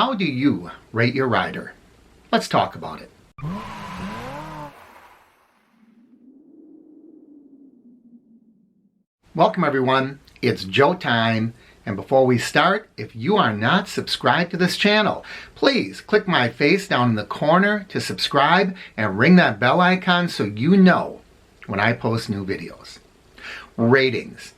How do you rate your rider? Let's talk about it. Welcome everyone, it's Joe time, and before we start, if you are not subscribed to this channel, please click my face down in the corner to subscribe and ring that bell icon so you know when I post new videos. Ratings.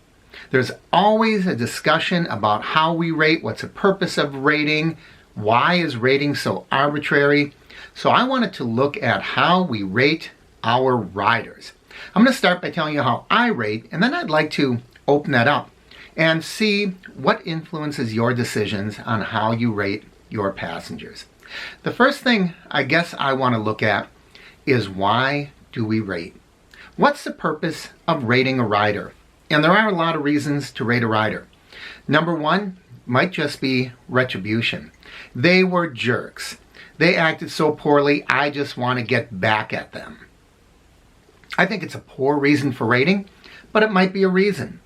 There's always a discussion about how we rate, what's the purpose of rating, why is rating so arbitrary. So I wanted to look at how we rate our riders. I'm going to start by telling you how I rate, and then I'd like to open that up and see what influences your decisions on how you rate your passengers. The first thing I guess I want to look at is, why do we rate? What's the purpose of rating a rider? And there are a lot of reasons to rate a rider. Number one might just be retribution. They were jerks. They acted so poorly, I just want to get back at them. I think it's a poor reason for rating, but it might be a reason.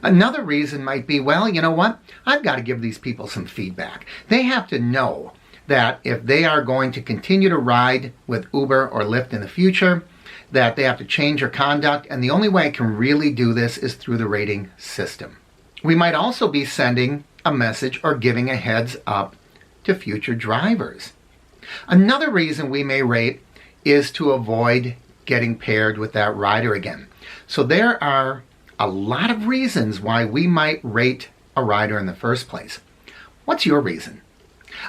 Another reason might be, well, you know what? I've got to give these people some feedback. They have to know that if they are going to continue to ride with Uber or Lyft in the future, that they have to change their conduct, and the only way I can really do this is through the rating system. We might also be sending a message or giving a heads up to future drivers. Another reason we may rate is to avoid getting paired with that rider again. So there are a lot of reasons why we might rate a rider in the first place. What's your reason?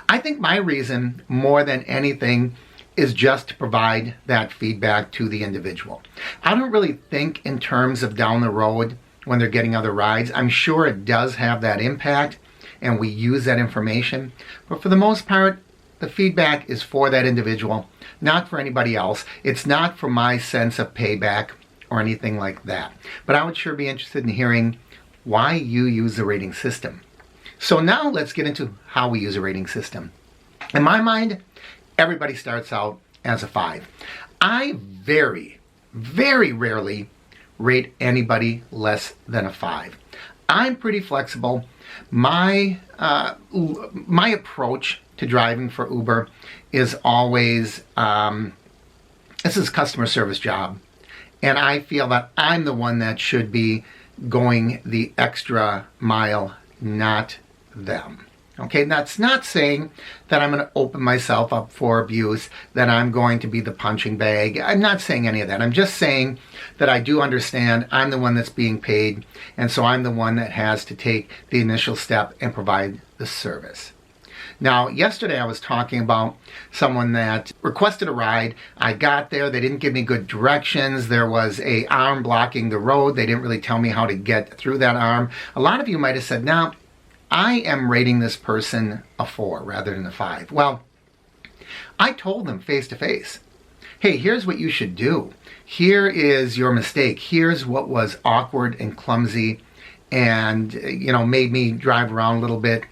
I think my reason, more than anything, is just to provide that feedback to the individual. I don't really think in terms of down the road when they're getting other rides. I'm sure it does have that impact and we use that information, but for the most part, the feedback is for that individual, not for anybody else. It's not for my sense of payback or anything like that. But I would sure be interested in hearing why you use the rating system. So now let's get into how we use a rating system. In my mind, everybody starts out as a 5. I very, very rarely rate anybody less than a 5. I'm pretty flexible. My approach to driving for Uber is always, this is a customer service job, and I feel that I'm the one that should be going the extra mile, not them. Okay, that's not saying that I'm going to open myself up for abuse, that I'm going to be the punching bag. I'm not saying any of that. I'm just saying that I do understand I'm the one that's being paid, and so I'm the one that has to take the initial step and provide the service. Now, yesterday I was talking about someone that requested a ride. I got there, they didn't give me good directions. There was an arm blocking the road. They didn't really tell me how to get through that arm. A lot of you might have said, now, I am rating this person a 4 rather than a 5. Well, I told them face to face, hey, here's what you should do. Here is your mistake. Here's what was awkward and clumsy and, made me drive around a little bit,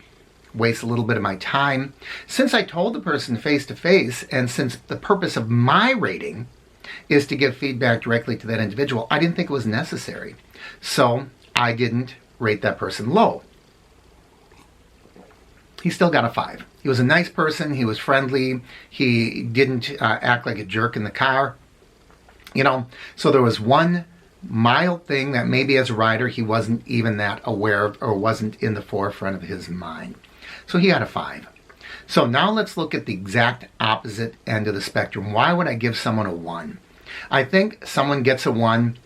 waste a little bit of my time. Since I told the person face to face, and since the purpose of my rating is to give feedback directly to that individual, I didn't think it was necessary. So I didn't rate that person low. He still got a 5. He was a nice person. He was friendly. He didn't act like a jerk in the car. So there was one mild thing that maybe as a rider he wasn't even that aware of or wasn't in the forefront of his mind. So he got a 5. So now let's look at the exact opposite end of the spectrum. Why would I give someone a 1? I think someone gets a 1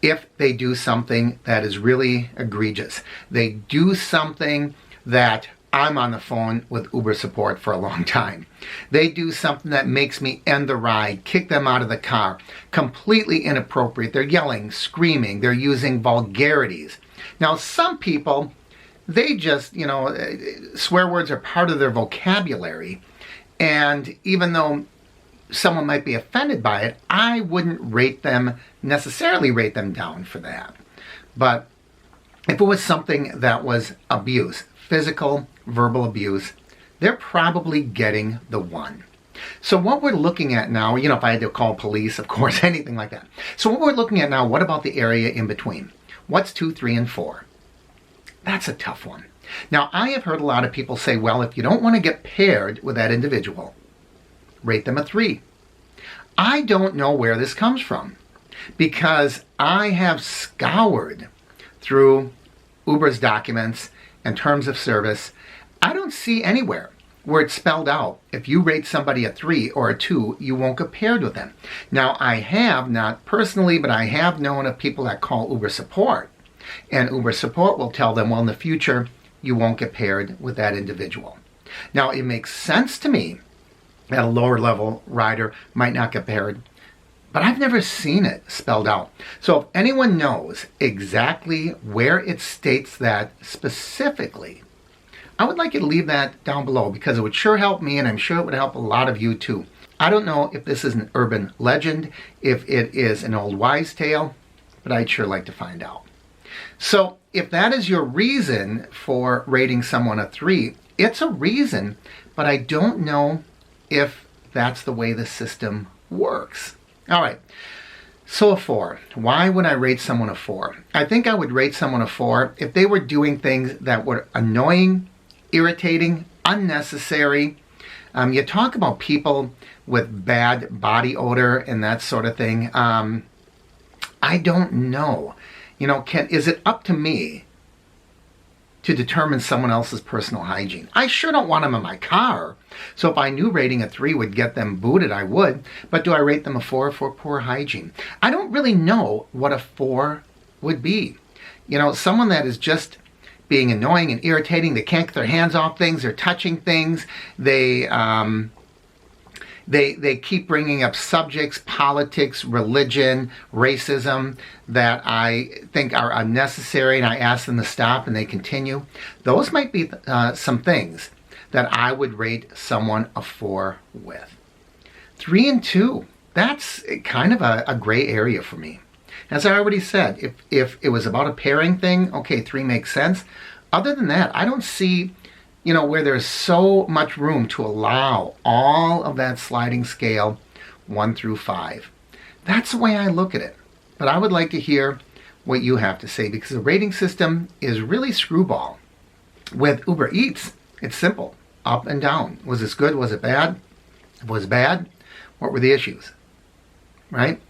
if they do something that is really egregious. They do something that I'm on the phone with Uber support for a long time. They do something that makes me end the ride, kick them out of the car. Completely inappropriate. They're yelling, screaming. They're using vulgarities. Now, some people, they just, swear words are part of their vocabulary. And even though someone might be offended by it, I wouldn't necessarily rate them down for that. But if it was something that was abuse, physical, verbal abuse, they're probably getting the 1. So what we're looking at now, if I had to call police, of course, anything like that. So what we're looking at now, what about the area in between? What's 2, 3, and 4? That's a tough one. Now, I have heard a lot of people say, well, if you don't want to get paired with that individual, rate them a 3. I don't know where this comes from, because I have scoured through Uber's documents and terms of service. I don't see anywhere where it's spelled out, if you rate somebody a 3 or a 2, you won't get paired with them. Now, I have, not personally, but I have known of people that call Uber support, and Uber support will tell them, well, in the future, you won't get paired with that individual. Now, it makes sense to me that a lower level rider might not get paired, but I've never seen it spelled out. So if anyone knows exactly where it states that specifically, I would like you to leave that down below, because it would sure help me, and I'm sure it would help a lot of you too. I don't know if this is an urban legend, if it is an old wives' tale, but I'd sure like to find out. So if that is your reason for rating someone a 3, it's a reason, but I don't know if that's the way the system works. All right, so a 4. Why would I rate someone a 4? I think I would rate someone a 4 if they were doing things that were annoying, irritating, unnecessary. You talk about people with bad body odor and that sort of thing. I don't know. You know, is it up to me to determine someone else's personal hygiene? I sure don't want them in my car. So if I knew rating a 3 would get them booted, I would. But do I rate them a 4 for poor hygiene? I don't really know what a 4 would be. You know, someone that is just being annoying and irritating, they can't get their hands off things, they're touching things, they keep bringing up subjects, politics, religion, racism that I think are unnecessary, and I ask them to stop and they continue. Those might be some things that I would rate someone a 4 with. 3 and 2, that's kind of a gray area for me. As I already said, if it was about a pairing thing, okay, 3 makes sense. Other than that, I don't see, you know, where there's so much room to allow all of that sliding scale 1 through 5. That's the way I look at it. But I would like to hear what you have to say, because the rating system is really screwball. With Uber Eats, it's simple, up and down. Was this good? Was it bad? If it was bad, what were the issues? Right?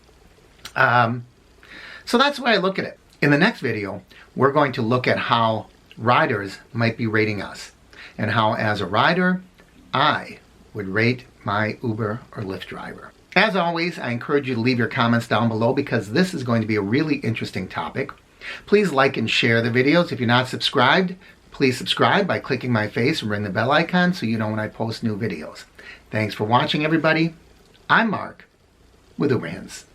So that's the way I look at it. In the next video, we're going to look at how riders might be rating us, and how, as a rider, I would rate my Uber or Lyft driver. As always, I encourage you to leave your comments down below, because this is going to be a really interesting topic. Please like and share the videos. If you're not subscribed, please subscribe by clicking my face and ring the bell icon so you know when I post new videos. Thanks for watching, everybody. I'm Mark with UberHints.